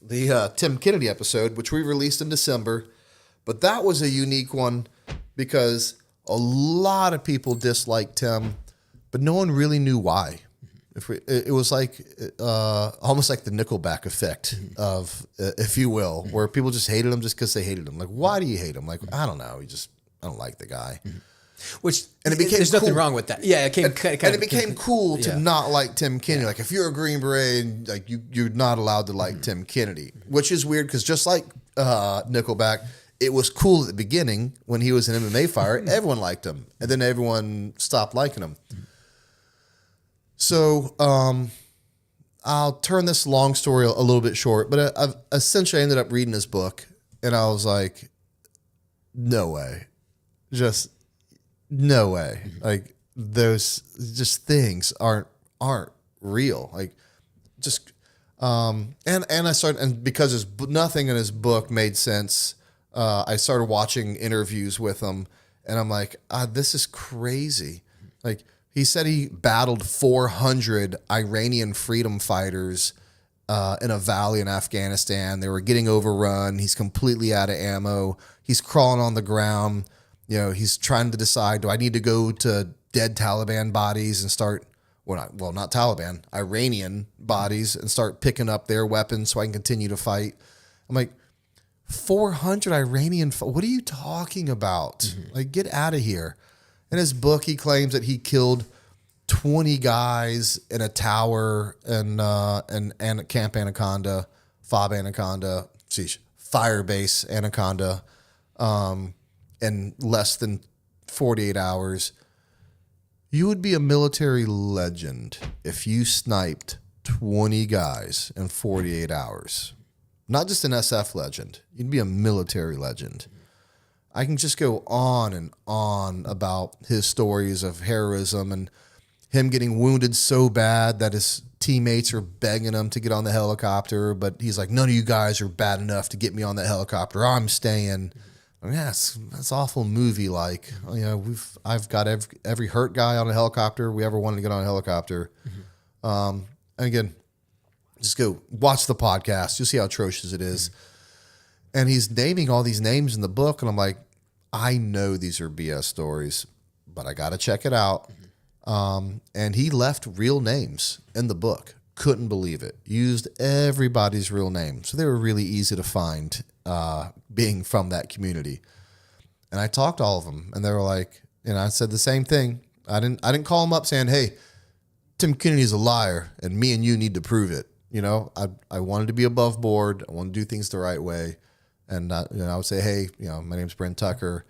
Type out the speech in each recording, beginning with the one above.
the Tim Kennedy episode, which we released in December. But that was a unique one because a lot of people disliked Tim, but no one really knew why. It was like almost like the Nickelback effect of, if you will, where people just hated him just because they hated him. Like, why do you hate him? Like, I don't know. I don't like the guy. And it became there's nothing wrong with that. Yeah, it became cool to not like Tim Kennedy. Like, if you're a Green Beret, like you're not allowed to like Tim Kennedy, which is weird because just like Nickelback, it was cool at the beginning when he was an MMA fighter. Everyone liked him, and then everyone stopped liking him. So I'll turn this long story a little bit short, but I've essentially ended up reading his book, and I was like, no way. Just no way. Like, those just things aren't real. Like, just and I started, and because nothing in his book made sense, I started watching interviews with him, and I'm like, this is crazy. Like, he said he battled 400 Iranian freedom fighters in a valley in Afghanistan. They were getting overrun. He's completely out of ammo. He's crawling on the ground. You know, he's trying to decide, do I need to go to dead Taliban bodies and start, not Taliban, Iranian bodies, and start picking up their weapons so I can continue to fight? I'm like, 400 Iranian, what are you talking about? Like, get out of here. In his book, he claims that he killed 20 guys in a tower and Camp Anaconda, Fob Anaconda, Firebase Anaconda, in less than 48 hours. You would be a military legend if you sniped 20 guys in 48 hours. Not just an SF legend. You'd be a military legend. I can just go on and on about his stories of heroism and him getting wounded so bad that his teammates are begging him to get on the helicopter, but he's like, none of you guys are bad enough to get me on that helicopter. I'm staying. I mean, that's awful movie-like. You know, I've got every hurt guy on a helicopter we ever wanted to get on a helicopter. And again, just go watch the podcast. You'll see how atrocious it is. And he's naming all these names in the book, and I'm like, I know these are BS stories, but I got to check it out. And he left real names in the book. Couldn't believe it. Used everybody's real name. So they were really easy to find, being from that community. And I talked to all of them, and they were like, and I said the same thing. I didn't call them up saying, hey, Tim Kennedy's a liar, and me and you need to prove it. You know, I wanted to be above board. I wanted to do things the right way. And I would say, hey, my name's Brent Tucker,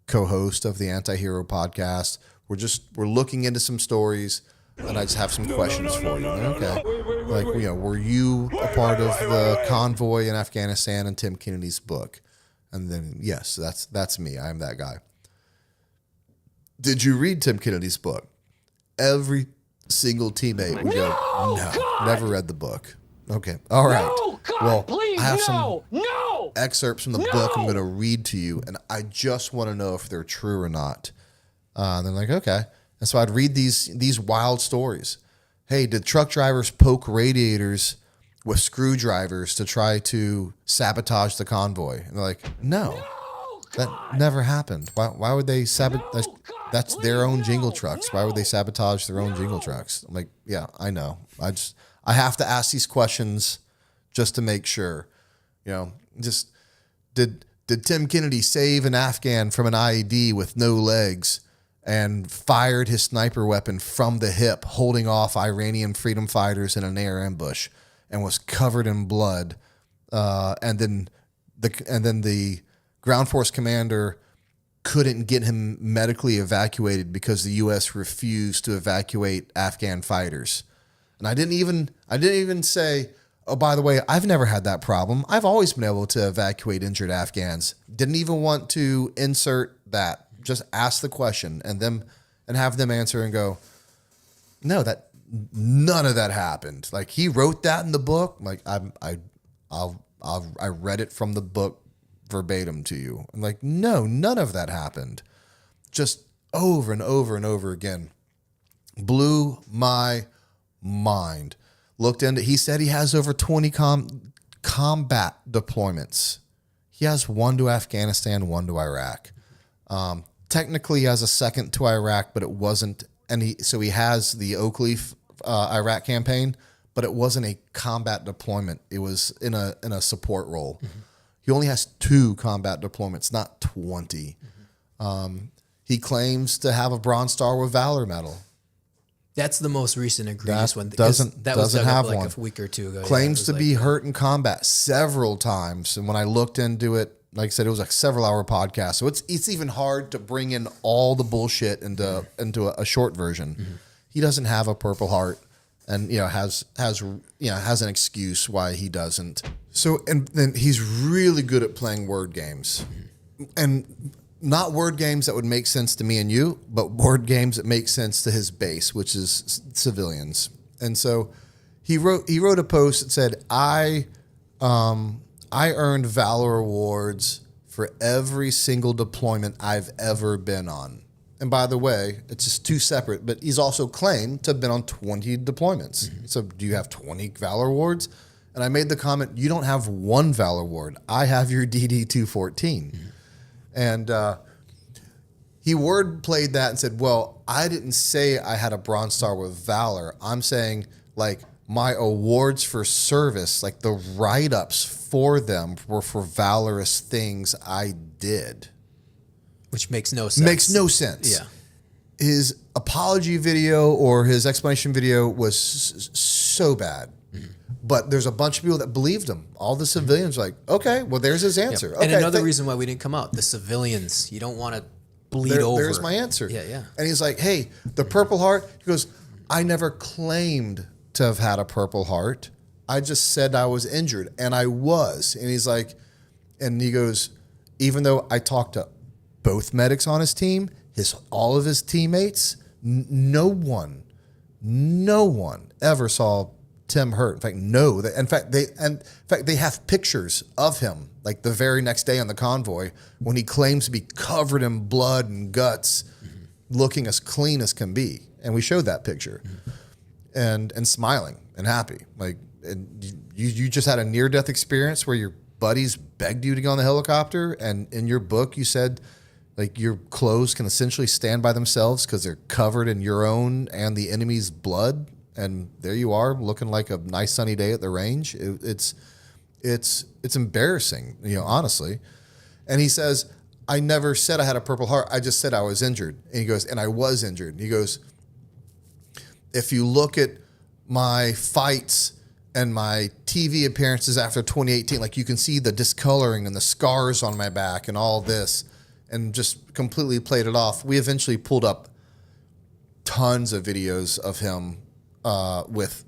co-host of the Anti-Hero podcast. We're looking into some stories, and I just have some questions for you. Okay. Like, were you a part of the convoy in Afghanistan in Tim Kennedy's book? And then, yes, that's me. I am that guy. Did you read Tim Kennedy's book? Every single teammate would go, no, never read the book. Okay. All right. No, God, well, please, I have no, some excerpts from the book I'm going to read to you, and I just want to know if they're true or not. And they're like, okay. And so I'd read these wild stories. Hey, did truck drivers poke radiators with screwdrivers to try to sabotage the convoy? And they're like, no, that never happened. Why would they sabotage? That's their own jingle trucks. Why would they sabotage their own jingle trucks? I'm like, yeah, I know. I have to ask these questions just to make sure. Just did Tim Kennedy save an Afghan from an IED with no legs and fired his sniper weapon from the hip, holding off Iranian freedom fighters in an air ambush, and was covered in blood? And then the ground force commander couldn't get him medically evacuated because the U.S. refused to evacuate Afghan fighters. And I didn't even say, oh, by the way, I've never had that problem. I've always been able to evacuate injured Afghans. Didn't even want to insert that. Just ask the question and have them answer and go, no, none of that happened. Like, he wrote that in the book. Like, I read it from the book verbatim to you. I'm like, no, none of that happened. Just over and over and over again. Blew my mind. looked into. He said he has over 20 combat deployments. He has one to Afghanistan, one to Iraq. Technically, he has a second to Iraq, but it wasn't. And he has the Oakleaf Iraq campaign, but it wasn't a combat deployment. It was in a support role. Mm-hmm. He only has 2 combat deployments, not 20. Mm-hmm. He claims to have a Bronze Star with Valor medal. That's the most recent egregious one. That doesn't have one. A week or two ago. Claims to be hurt in combat several times, and when I looked into it, like I said, it was a several-hour podcast, so it's even hard to bring in all the bullshit into a short version. Mm-hmm. He doesn't have a Purple Heart, and has an excuse why he doesn't. So and then he's really good at playing word games, and not word games that would make sense to me and you, but word games that make sense to his base, which is civilians. And so he wrote a post that said, I earned Valor Awards for every single deployment I've ever been on. And by the way, it's just 2 separate, but he's also claimed to have been on 20 deployments. Mm-hmm. So do you have 20 Valor Awards? And I made the comment, you don't have 1 Valor Award. I have your DD-214. Mm-hmm. And he word played that and said, well, I didn't say I had a Bronze Star with Valor. I'm saying, like, my awards for service, like the write-ups for them were for valorous things I did. Which makes no sense. Makes no sense. Yeah. His apology video or his explanation video was so bad. Mm-hmm. But there's a bunch of people that believed him. All the civilians were like, okay, well, there's his answer. Yep. Okay, and another reason why we didn't come out, the civilians, you don't want to bleed over. There's my answer. Yeah. And he's like, hey, the Purple Heart, he goes, I never claimed to have had a Purple Heart. I just said I was injured, and I was. And he's like, and he goes, even though I talked to both medics on his team, all of his teammates, no one ever saw Tim hurt. In fact, they have pictures of him like the very next day on the convoy when he claims to be covered in blood and guts, looking as clean as can be. And we showed that picture, and smiling and happy. Like, and you just had a near-death experience where your buddies begged you to go on the helicopter, and in your book you said, like, your clothes can essentially stand by themselves because they're covered in your own and the enemy's blood. And there you are, looking like a nice sunny day at the range. It's embarrassing, honestly. And he says, I never said I had a Purple Heart. I just said I was injured. And he goes, and I was injured. And he goes, if you look at my fights and my TV appearances after 2018, like, you can see the discoloring and the scars on my back and all this, and just completely played it off. We eventually pulled up tons of videos of him with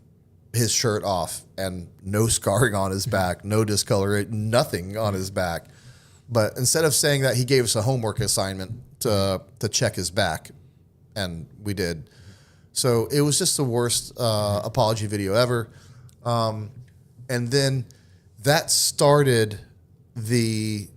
his shirt off and no scarring on his back, no discoloration, nothing on his back. But instead of saying that, he gave us a homework assignment to check his back, and we did. So it was just the worst apology video ever. And then that started the